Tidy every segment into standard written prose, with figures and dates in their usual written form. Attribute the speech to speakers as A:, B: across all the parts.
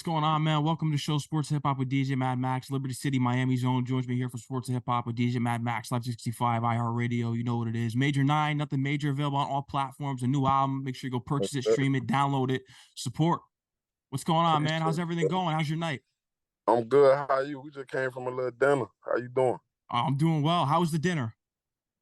A: What's going on, man? Welcome to Show Sports Hip Hop with DJ Mad Max. Liberty City, Miami Zone joins me here for Sports Hip Hop with DJ Mad Max, Live 65, iHeartRadio. You know what it is. Major 9, Nothin Major, available on all platforms. A new album. Make sure you go purchase it, stream it, download it, support. What's going on, man? How's everything going? How's your night?
B: I'm good. How are you? We just came from a little dinner. How you doing?
A: I'm doing well. How was the dinner?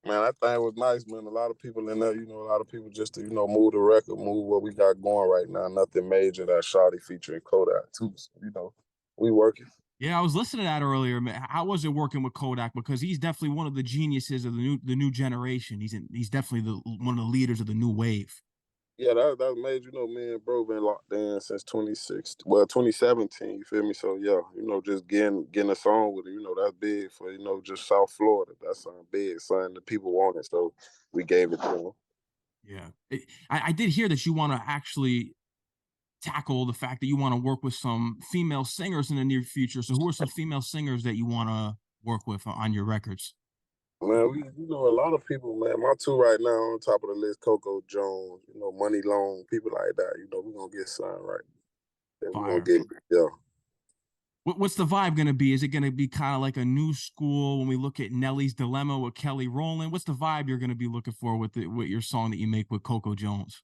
B: Man, that thing was nice, man. A lot of people in there, a lot of people just to, move the record, move what we got going right now. Nothin Major, that Shawty featuring Kodak too. So, we working.
A: Yeah, I was listening to that earlier, man. How was it working with Kodak? Because he's definitely one of the geniuses of the new generation. He's definitely one of the leaders of the new wave.
B: Yeah, that Major. Me and bro been locked in since 2017. You feel me? So yeah, just getting a song with it. That's big for just South Florida. That's something big, something that people wanted. So we gave it to them.
A: Yeah, I did hear that you want to actually tackle the fact that you want to work with some female singers in the near future. So who are some female singers that you want to work with on your records?
B: Man, a lot of people, man. My two right now on top of the list, Coco Jones, Money Long, people like that. We're going to get signed right. Then we're going to get, yeah.
A: What's the vibe going to be? Is it going to be kind of like a new school when we look at Nelly's Dilemma with Kelly Rowland? What's the vibe you're going to be looking for with your song that you make with Coco Jones?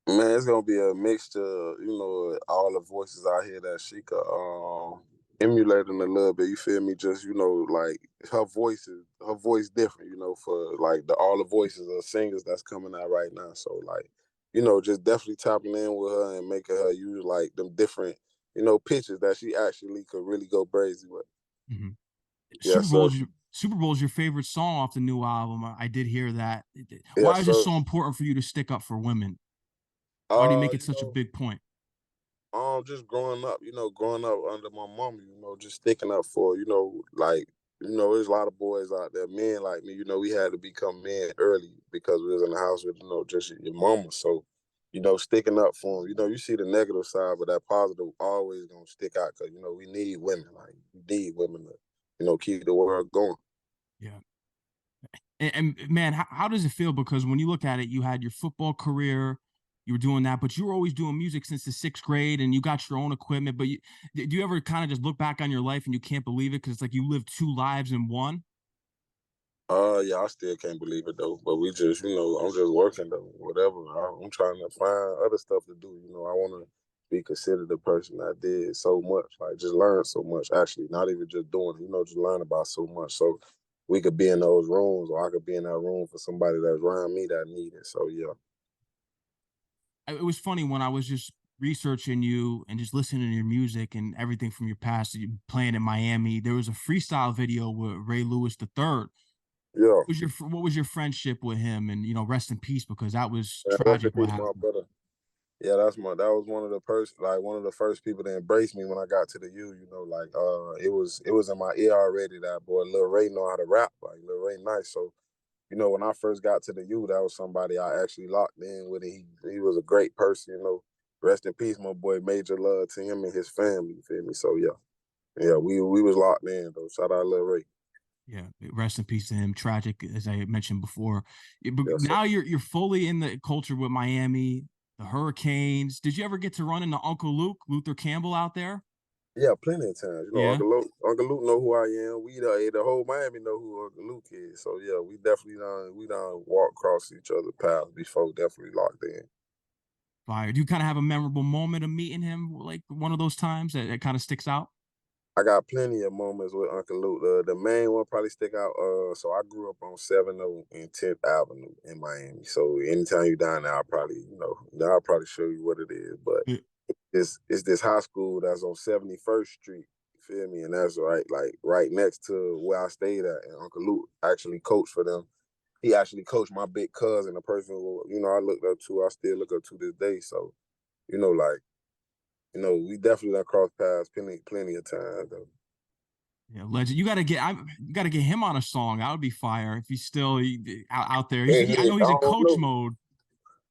B: Man, it's going to be a mixture, all the voices out here that she could emulating a little bit, you feel me? Just, like her voice different, for like all the voices of singers that's coming out right now. So like, just definitely tapping in with her and making her use like them different, pitches that she actually could really go crazy with.
A: Mm-hmm.
B: Yeah,
A: Superbowl is your favorite song off the new album. I did hear that.
B: Yeah,
A: Why is it so important for you to stick up for women? Why do you make it such a big point?
B: Just growing up under my mama, just sticking up for, there's a lot of boys out there, men like me, we had to become men early because we was in the house with, just your mama. So, sticking up for them, you see the negative side, but that positive always gonna stick out because, we need women, like we need women to, keep the world going.
A: Yeah. And man, how does it feel? Because when you look at it, you had your football career, you were doing that, but you were always doing music since the 6th grade and you got your own equipment. But do you ever kind of just look back on your life and you can't believe it? Cause it's like you lived 2 lives in one.
B: Yeah, I still can't believe it though. But we just, I'm just working though, whatever. I'm trying to find other stuff to do. I want to be considered the person that did so much, like just learn so much, actually, not even just doing it, just learn about so much. So we could be in those rooms or I could be in that room for somebody that's around me that need it. So yeah.
A: It was funny when I was just researching you and just listening to your music and everything from your past, you playing in Miami. There was a freestyle video with Ray Lewis III.
B: Yeah.
A: What was your friendship with him? And rest in peace, because that was
B: Yeah,
A: tragic what happened.
B: my brother. Yeah, that was one of the first people to embrace me when I got to the U, it was in my ear already that boy Lil Ray know how to rap, like Lil Ray nice. So, when I first got to the U, that was somebody I actually locked in with. He was a great person, Rest in peace, my boy. Major love to him and his family, you feel me? So yeah. Yeah, we was locked in though. Shout out Lil Ray.
A: Yeah, rest in peace to him. Tragic, as I mentioned before. But
B: Yes,
A: now you're fully in the culture with Miami, the Hurricanes. Did you ever get to run into Uncle Luke, Luther Campbell out there?
B: yeah, plenty of times.
A: Yeah.
B: Uncle Luke know who I am. The whole Miami know who Uncle Luke is. So yeah, we definitely done walk across each other's paths before, definitely locked in.
A: Fire. Do you kind of have a memorable moment of meeting him, like one of those times that kind of sticks out?
B: I got plenty of moments with Uncle Luke. The main one probably stick out. So I grew up on 70 and 10th Avenue in Miami. So anytime you down there, I'll probably show you what it is. But it's this high school that's on 71st Street. You feel me? And that's right next to where I stayed at. And Uncle Luke actually coached for them. He actually coached my big cousin, a person who, I looked up to, I still look up to this day. So, we definitely done crossed paths plenty of times though.
A: Yeah, legend. You gotta get him on a song. That would be fire if he's still out there. I know he's in coach mode.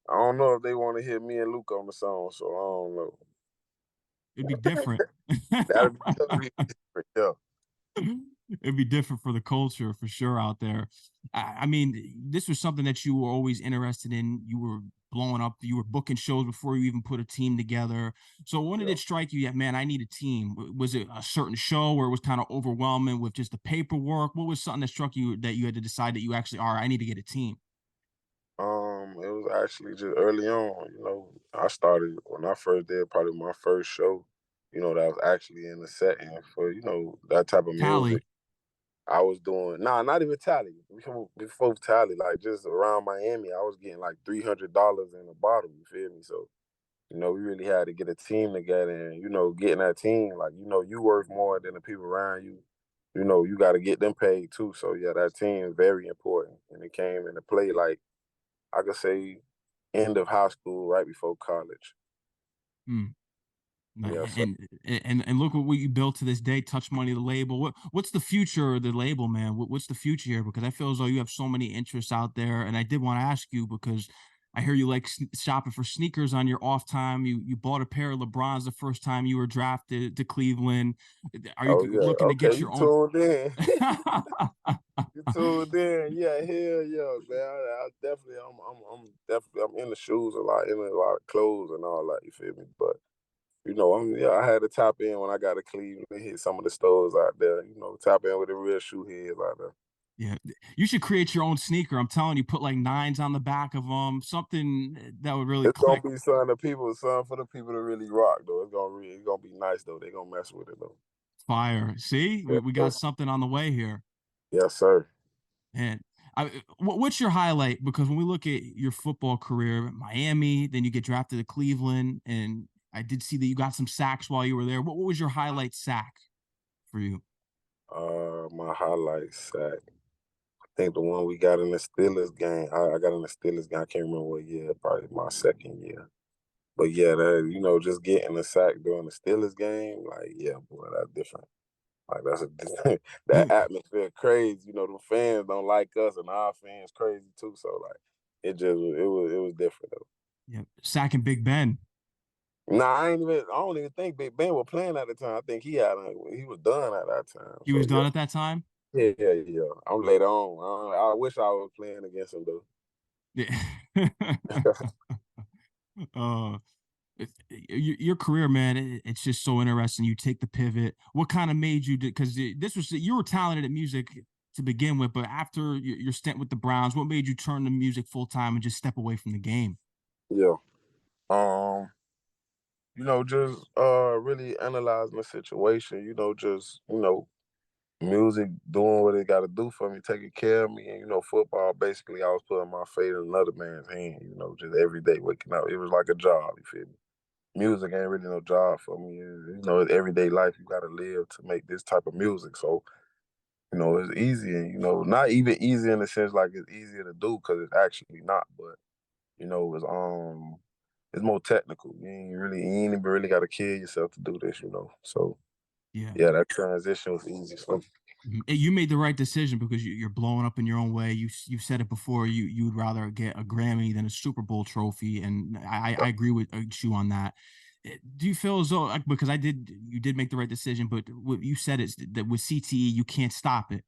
B: I don't know if they want to hear me and Luke on the song, so I don't know.
A: It'd be different.
B: That'd be totally different, yeah.
A: It'd be different for the culture for sure out there. I mean, this was something that you were always interested in. You were blowing up. You were booking shows before you even put a team together. So when did
B: Yeah.
A: it strike you that, man, I need a team? Was it a certain show where it was kind of overwhelming with just the paperwork? What was something that struck you that you had to decide that you actually, all right, I need to get a team?
B: It was actually just early on, I started when I first did probably my first show, that was actually in the setting for, that type of music.
A: Tally.
B: I was doing not even Tally. Before Tally, like just around Miami, I was getting like $300 in a bottle, you feel me? So, we really had to get a team together and, getting that team, like, you worth more than the people around you. You gotta get them paid too. So yeah, that team is very important. And it came into play like I could say end of high school, right before college.
A: Hmm.
B: Yeah, so
A: And look what you built to this day. Touch Money, the label. What's the future of the label, man? What's the future here? Because I feel as though you have so many interests out there, and I did want to ask you because I hear you like shopping for sneakers on your off time. You bought a pair of LeBrons the first time you were drafted to Cleveland. Are you
B: oh yeah,
A: looking to
B: okay,
A: get
B: you
A: your own?
B: tuned in. You tuned in, yeah, hell yeah, man. I definitely, I'm definitely, I'm in the shoes a lot, in a lot of clothes and all that. You feel me? But I had to tap in when I got to Cleveland, hit some of the stores out there. Tap in with the real shoe heads out there.
A: Yeah, you should create your own sneaker. I'm telling you, put like nines on the back of them, something that would really
B: It's gonna
A: click.
B: be something for the people to really rock though. It's gonna be nice though. They gonna mess with it though.
A: Fire. See,
B: Yeah,
A: we
B: sir.
A: got something on the way here.
B: Yes, sir.
A: And what's your highlight? Because when we look at your football career, Miami, then you get drafted to Cleveland, and I did see that you got some sacks while you were there. What was your highlight sack for you?
B: My highlight sack. I think the one we got in the Steelers game. I got in the Steelers game. I can't remember what year. Probably my second year. But yeah, just getting a sack during the Steelers game, like yeah, boy, that's different. Like that's that atmosphere crazy. The fans don't like us, and our fans crazy too. So like, it was different though.
A: Yeah, sacking Big Ben.
B: Nah, I don't even think Big Ben was playing at the time. I think he was done at that time.
A: He
B: So
A: was
B: yeah,
A: done at that time.
B: yeah. I'm later on. I wish I was playing against him though.
A: Yeah. uh, your career, man, it's just so interesting. You take the pivot. What kind of made you? Because this was you were talented at music to begin with, but after your stint with the Browns, what made you turn to music full time and just step away from the game?
B: Yeah. Um. Just really analyzing the situation. Just music doing what it got to do for me, taking care of me, and football. Basically, I was putting my fate in another man's hand. Just every day waking up, it was like a job. You feel me? Music ain't really no job for me. It's everyday life. You got to live to make this type of music. So it's easy, and not even easy in the sense like it's easier to do because it's actually not. But it's more technical. You ain't even really got to kill yourself to do this. So
A: Yeah.
B: yeah, that transition was easy. So
A: You made the right decision because you're blowing up in your own way. You've said it before. You would rather get a Grammy than a Super Bowl trophy, and I agree with you on that. Do you feel as though like, because you did make the right decision, but what you said is that with CTE you can't stop it.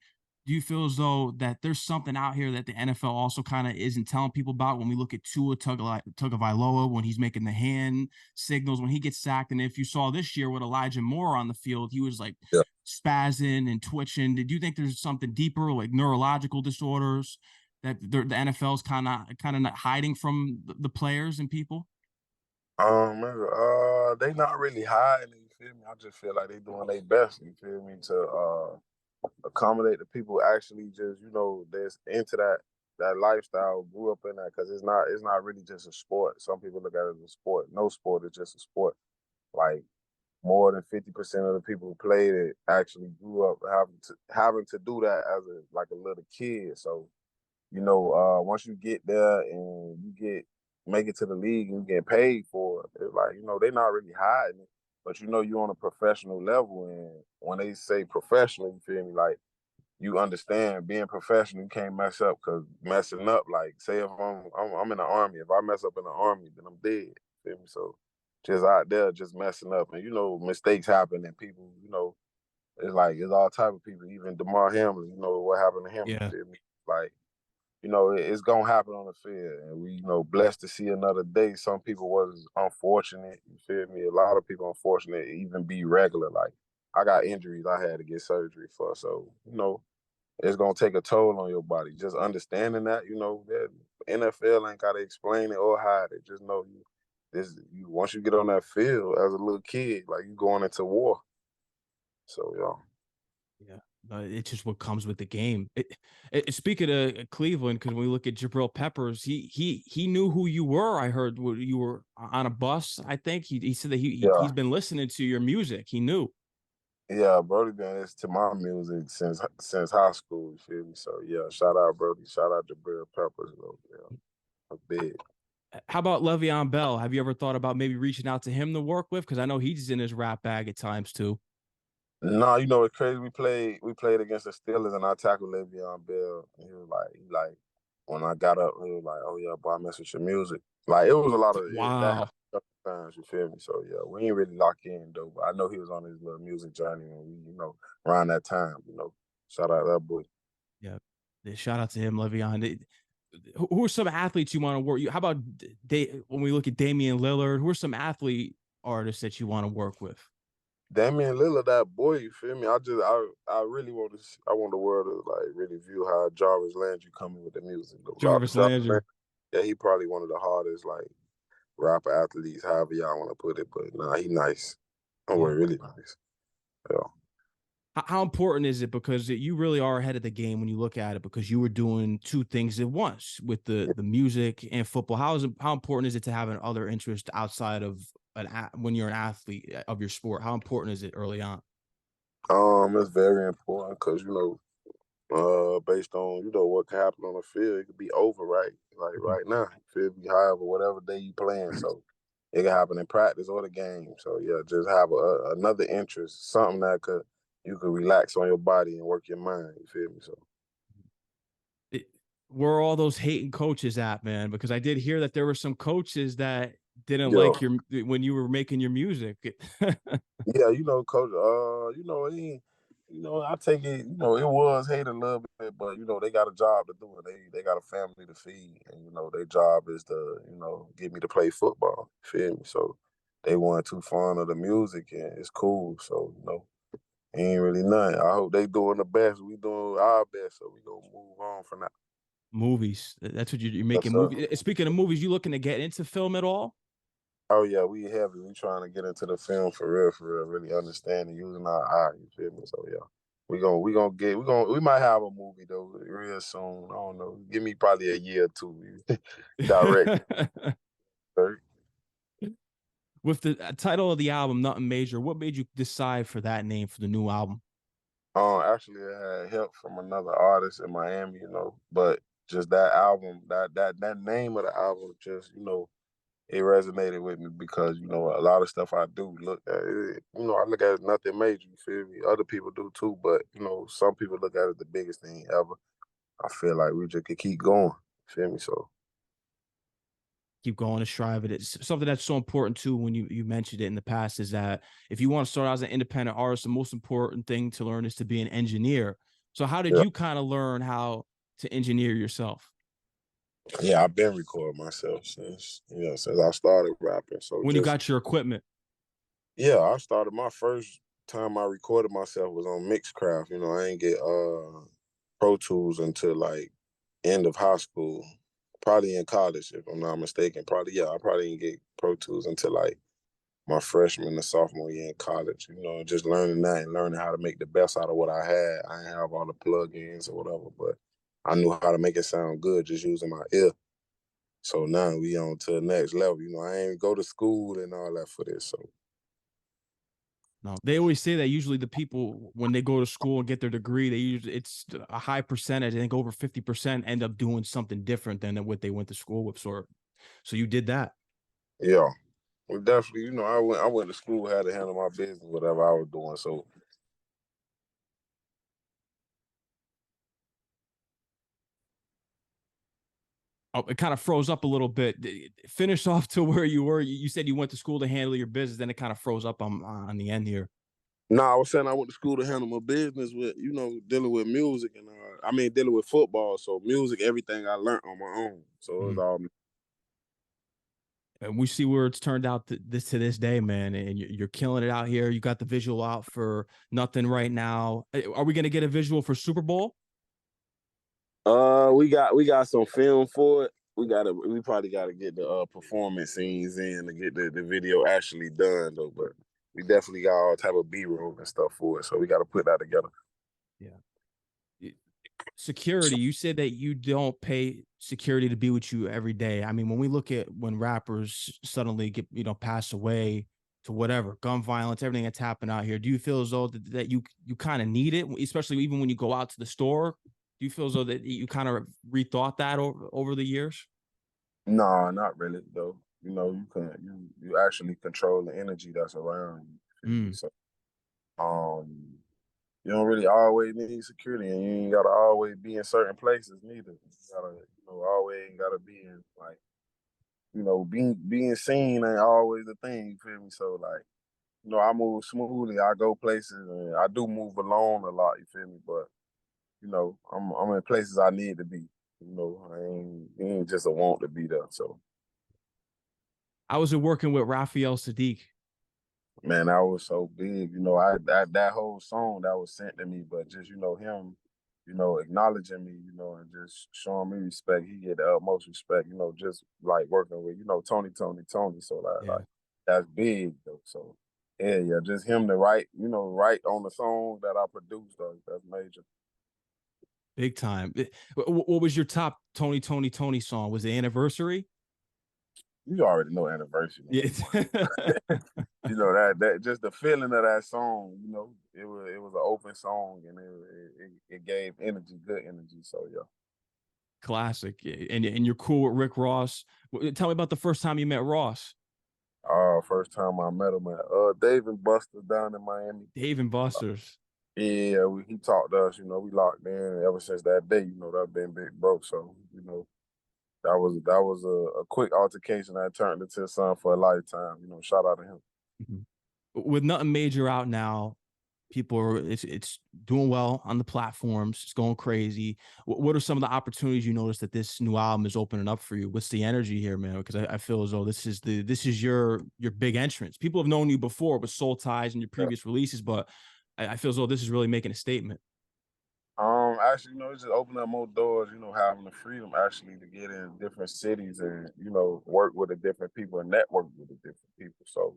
A: Do you feel as though that there's something out here that the NFL also kind of isn't telling people about when we look at Tua Tagovailoa when he's making the hand signals when he gets sacked, and if you saw this year with Elijah Moore on the field, he was like
B: yeah.
A: spazzing and twitching. Did you think there's something deeper, like neurological disorders, that the NFL's kind of not hiding from the players and people?
B: They not really hiding. You feel me? I just feel like they doing their best. You feel me to accommodate the people actually just that's into that lifestyle, grew up in that because it's not really just a sport. Some people look at it as a sport. No sport is just a sport. Like more than 50% of the people who played it actually grew up having to do that as a little kid. So once you get there and make it to the league and you get paid for it, it's like, they're not really hiding it. But you're on a professional level. And when they say professional, you feel me? Like, you understand being professional, you can't mess up because messing up, like, say if I'm in the army, if I mess up in the army, then I'm dead. Feel me? So just out there, just messing up. And, mistakes happen and people, it's like, it's all type of people, even DeMar Hamlin, what happened to him, you
A: Yeah.
B: feel me? Like, you know, it's gonna happen on the field, and we, you know, blessed to see another day. Some people was unfortunate, you feel me? A lot of people unfortunate, even be regular. Like I got injuries I had to get surgery for, so you know, it's gonna take a toll on your body. Just understanding that, you know, that NFL ain't gotta explain it or hide it. Just know you once you get on that field as a little kid, like you going into war. So yeah.
A: Yeah, it's just what comes with the game. Speaking of Cleveland, because when we look at Jabril Peppers, he knew who you were. I heard you were on a bus. I think he said that
B: Yeah.
A: he's been listening to your music. He knew.
B: Yeah, Brody been listening to my music since high school, you feel me? So yeah, shout out Brody, shout out Jabril Peppers, though. Yeah, a big.
A: How about Le'Veon Bell? Have you ever thought about maybe reaching out to him to work with? Because I know he's in his rap bag at times too.
B: No, you know it's crazy. We played against the Steelers and I tackled Le'Veon Bell. And he was like, when I got up, he was like, "Oh yeah, boy, I mess with your music." Like it was a lot of that
A: Wow.
B: happened a couple times. You feel me? So yeah, we ain't really locked in though. But I know he was on his little music journey when we, you know, around that time. You know, shout out that boy.
A: Yeah. Shout out to him, Le'Veon. Who are some athletes you want to work? How about when we look at Damian Lillard? Who are some athlete artists that you want to work with?
B: Damian Lillard, that boy, you feel me? I really I want the world to like really view how Jarvis Landry coming with the music.
A: Jarvis
B: Jarvis
A: Landry.
B: Landry, yeah, he probably one of the hardest like rapper athletes, however y'all want to put it. But nah, he nice. Oh,
A: Yeah.
B: really nice. Yeah.
A: How important is it? Because you really are ahead of the game when you look at it, because you were doing two things at once with the music and football. How important is it to have an other interest outside of when you're an athlete of your sport? How important is it early on?
B: It's very important because you know, based on you know what can happen on the field, it could be over right, like
A: Mhm.
B: right now. You feel me? However, whatever day you playing, so it can happen in practice or the game. So yeah, just have another interest, something that you could relax on your body and work your mind. You feel me? So
A: It, where are all those hating coaches at, man? Because I did hear that there were some coaches that didn't
B: yeah,
A: like your when you were making your music.
B: yeah, you know, coach. You know, you know, I take it. You know, it was hate a little bit, but you know, they got a job to do. They got a family to feed, and you know, their job is to you know get me to play football. Feel me? So they weren't too fond of the music, and it's cool. So you know, ain't really nothing. I hope they doing the best. We doing our best, so we gonna move on from that.
A: Movies. That's what you're
B: Yes,
A: making
B: sir.
A: movies. Speaking of movies, you looking to get into film at all?
B: Oh yeah, we heavy. We trying to get into the film for real, really understanding using our eye. You feel me? So yeah, we might have a movie though real soon. I don't know. Give me probably a year or two. Direct.
A: With the title of the album, Nothing Major, what made you decide for that name for the new album?
B: Actually, I had help from another artist in Miami, you know, but just that album, that name of the album, just you know, it resonated with me because you know a lot of stuff I do look at it, you know I look at it nothing major. You feel me? Other people do too, but you know some people look at it the biggest thing ever. I feel like we just could keep going. You feel me? So
A: Keep going to strive it. It's something that's so important too. When you mentioned it in the past, is that if you want to start out as an independent artist, the most important thing to learn is to be an engineer. So how did
B: yeah,
A: you kind of learn how to engineer yourself?
B: yeah, I've been recording myself since I started rapping. So
A: When you
B: just
A: got your equipment?
B: yeah, I started my first time I recorded myself was on Mixcraft. You know, I ain't get Pro Tools until like end of high school, probably in college if I'm not mistaken. Probably yeah, I probably didn't get Pro Tools until like my freshman and sophomore year in college. You know, just learning that and learning how to make the best out of what I had. I didn't have all the plugins or whatever, but I knew how to make it sound good just using my ear. So now we on to the next level. You know, I ain't go to school and all that for this. So
A: No, they always say that usually the people when they go to school and get their degree, they usually it's a high percentage. I think over 50% end up doing something different than what they went to school with. So you did that.
B: yeah, well, definitely. You know, I went to school, had to handle my business, whatever I was doing. So
A: Oh, it kind of froze up a little bit. Finish off to where you were. You said you went to school to handle your business, then it kind of froze up on the end here.
B: nah, I was saying I went to school to handle my business with, you know, dealing with music and I mean, dealing with football. So music, everything I learned on my own. So it was all me.
A: And we see where it's turned out to this day, man. And you're killing it out here. You got the visual out for Nothing right now. Are we gonna get a visual for Super Bowl?
B: We got some film for it. We probably gotta get the performance scenes in to get the video actually done though. But we definitely got all type of B-roll and stuff for it. So we gotta put that together.
A: Yeah. Security, you said that you don't pay security to be with you every day. I mean, when we look at when rappers suddenly get, pass away to whatever, gun violence, everything that's happened out here, do you feel as though that you kind of need it, especially even when you go out to the store? Do you feel as though that you kind of rethought that over the years?
B: No, not really though. You actually control the energy that's around you. So you don't really always need security, and you ain't gotta always be in certain places neither. You gotta, always gotta be in like, being seen ain't always the thing. You feel me? So like, I move smoothly. I go places, and I do move alone a lot. You feel me? But I'm in places I need to be. I ain't just a want to be there. So
A: I was working with Raphael Saadiq.
B: man, that was so big. That whole song that was sent to me, but just him, acknowledging me, and just showing me respect. He get the utmost respect. Just like working with Tony. So like that's big though. So yeah, just him to write on the song that I produced though. That's major.
A: Big time. What was your top Tony song? Was it Anniversary?
B: You already know Anniversary.
A: Yeah.
B: that just the feeling of that song, it was an open song, and it gave energy, good energy. So yeah.
A: Classic. And you're cool with Rick Ross. Tell me about the first time you met Ross.
B: First time I met him at Dave and Buster's down in Miami.
A: Dave and Buster's.
B: Yeah, he talked to us, we locked in ever since that day, that been big broke. So, that was a quick altercation that turned into something for a lifetime. Shout out to him.
A: Mm-hmm. With Nothin Major out now, people are it's doing well on the platforms. It's going crazy. What are some of the opportunities you notice that this new album is opening up for you? What's the energy here, man? Because I feel as though this is your big entrance. People have known you before with Soul Ties and your previous releases, but I feel as though this is really making a statement.
B: Actually, it's just opening up more doors, having the freedom actually to get in different cities and, work with the different people and network with the different people. So,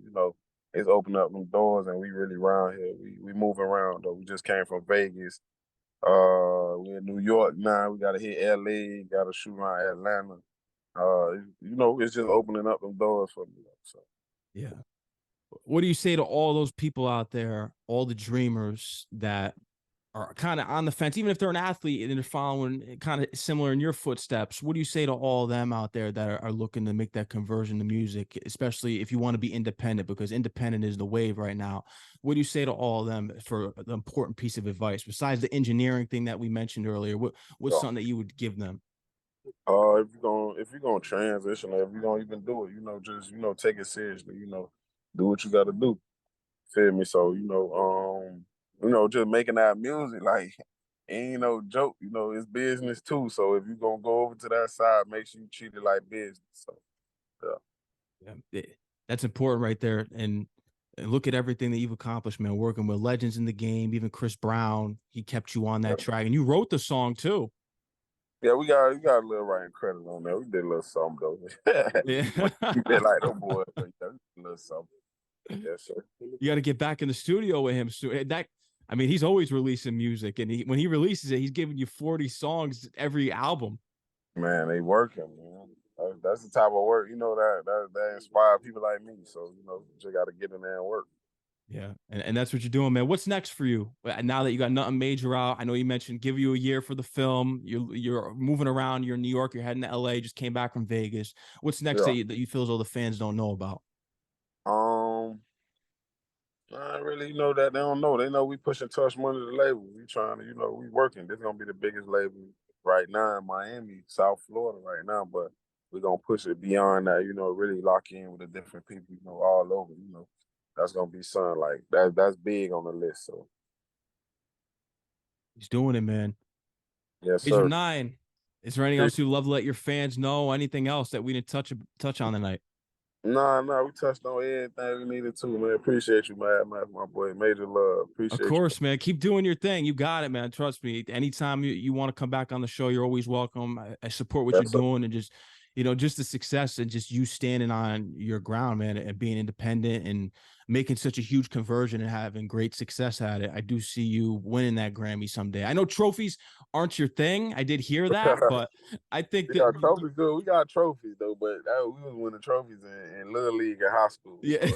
B: it's opening up them doors, and we really around here. We move around though. We just came from Vegas. We're in New York now. We gotta hit LA, gotta shoot around Atlanta. It's just opening up them doors for me. So
A: yeah. What do you say to all those people out there, all the dreamers that are kind of on the fence, even if they're an athlete and they're following kind of similar in your footsteps? What do you say to all of them out there that are looking to make that conversion to music, especially if you want to be independent, because independent is the wave right now? What do you say to all of them for the important piece of advice besides the engineering thing that we mentioned earlier? What's something that you would give them?
B: if you're gonna transition, or if you're gonna even do it, just take it seriously. Do what you got to do. Feel me? So just making that music like ain't no joke. It's business too. So if you're gonna go over to that side, make sure you treat it like business. So
A: yeah, that's important right there. And look at everything that you've accomplished, man. Working with legends in the game, even Chris Brown, he kept you on that track, and you wrote the song too.
B: Yeah, we got a little writing credit on there. We did a little something though.
A: Yeah,
B: We did like them boys, but yeah, a little something. Yes, sir.
A: You got to get back in the studio with him. So I mean, he's always releasing music, and when he releases it, he's giving you 40 songs every album.
B: Man, they working, man. That's the type of work, that inspire people like me. So, just got to get in there and work.
A: Yeah, and that's what you're doing, man. What's next for you now that you got Nothing Major out? I know you mentioned give you a year for the film. You're moving around. You're in New York. You're heading to LA. Just came back from Vegas. What's next that you feel as though the fans don't know about?
B: I really know that they don't know. They know we pushing Touch Money to the label. We trying to, we working. This gonna be the biggest label right now in Miami, South Florida right now. But we're gonna push it beyond that. Really lock in with the different people, all over. That's gonna be something like that. That's big on the list. So
A: He's doing it, man.
B: Yes,
A: Major
B: sir.
A: 9, is there anything else you'd love to let your fans know? Anything else that we didn't touch on tonight?
B: Nah, we touched on everything we needed to, man. Appreciate you, man. My boy, major love.
A: Of
B: Appreciate you.
A: course, man. Keep doing your thing. You got it, man. Trust me. Anytime you want to come back on the show, you're always welcome. I support what you're
B: Yes, sir.
A: doing, and just just the success and just you standing on your ground, man, and being independent and making such a huge conversion and having great success at it. I do see you winning that Grammy someday. I know trophies aren't your thing. I did hear that, but I think that
B: Yeah, trophies good. We got trophies though, but we was winning trophies in little league and high school.
A: yeah.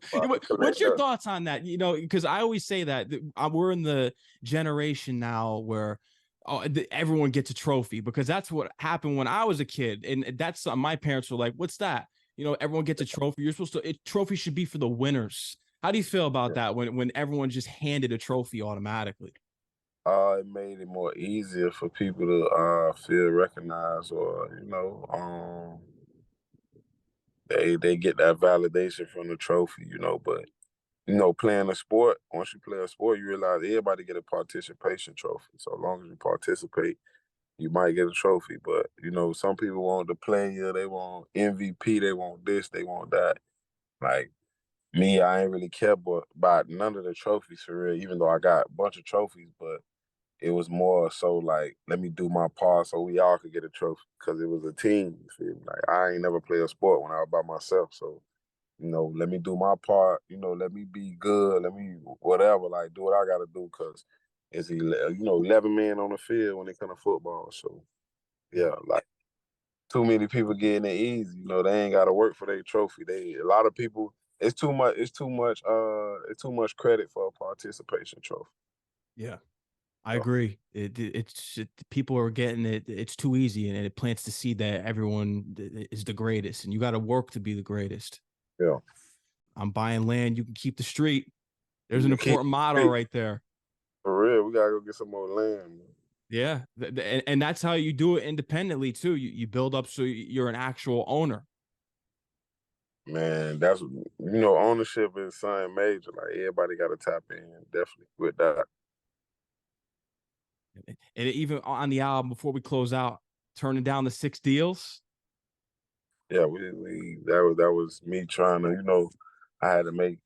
B: So
A: What's your thoughts on that? Because I always say that we're in the generation now where everyone gets a trophy, because that's what happened when I was a kid. And that's my parents were like, what's that? Everyone gets a trophy. You're supposed to, trophy should be for the winners. How do you feel about that when everyone's just handed a trophy automatically?
B: It made it more easier for people to feel recognized, or they get that validation from the trophy, But playing a sport, once you play a sport, you realize everybody get a participation trophy. So as long as you participate, you might get a trophy. But some people want the player, they want MVP, they want this, they want that. Like me, I ain't really care about none of the trophies for real, even though I got a bunch of trophies, but it was more so like, let me do my part so we all could get a trophy, because it was a team. You feel me? Like, I ain't never played a sport when I was by myself. So, let me do my part. Let me be good. Let me whatever, like do what I got to do, because it's 11 men on the field when it comes to football. So yeah, like too many people getting it easy. They ain't got to work for their trophy. A lot of people. It's too much. It's too much. It's too much credit for a participation trophy.
A: Yeah. I agree. People are getting it. It's too easy, and it plants the seed that everyone is the greatest, and you got to work to be the greatest.
B: Yeah.
A: I'm buying land. You can keep the street. There's an important motto right there.
B: For real, we gotta go get some more land. Man.
A: Yeah, and that's how you do it independently too. You build up so you're an actual owner.
B: Man, that's ownership is something major. Like everybody got to tap in definitely with that.
A: And even on the album, before we close out, turning down the 6 deals.
B: Yeah, that was me trying to, I had to make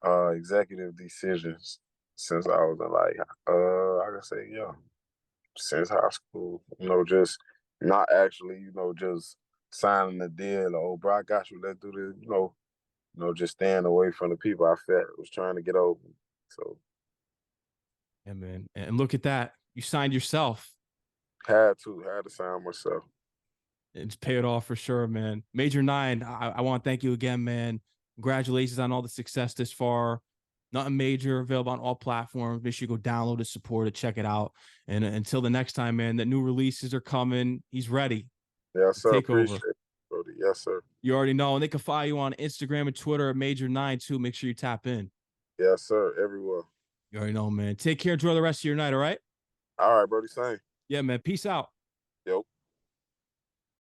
B: executive decisions since I was like I can say, yeah, since high school. Just not actually, just signing the deal. Oh, bro, I got you. Let's do this. Just staying away from the people I felt was trying to get over. So.
A: Yeah, man. And look at that. You signed yourself.
B: Had to sign myself.
A: It's paid off for sure, man. Major 9, I want to thank you again, man. Congratulations on all the success this far. Nothin Major, available on all platforms. Make sure you go download it, support it, check it out. And until the next time, man, the new releases are coming. He's ready.
B: Yes, sir.
A: Take over.
B: Appreciate it, Brody. Yes, sir.
A: You already know. And they can follow you on Instagram and Twitter at Major 9 too. Make sure you tap in.
B: Yes, sir. Everywhere.
A: You already know, man. Take care. Enjoy the rest of your night, all right?
B: All right, Brody. Same.
A: Yeah, man. Peace out.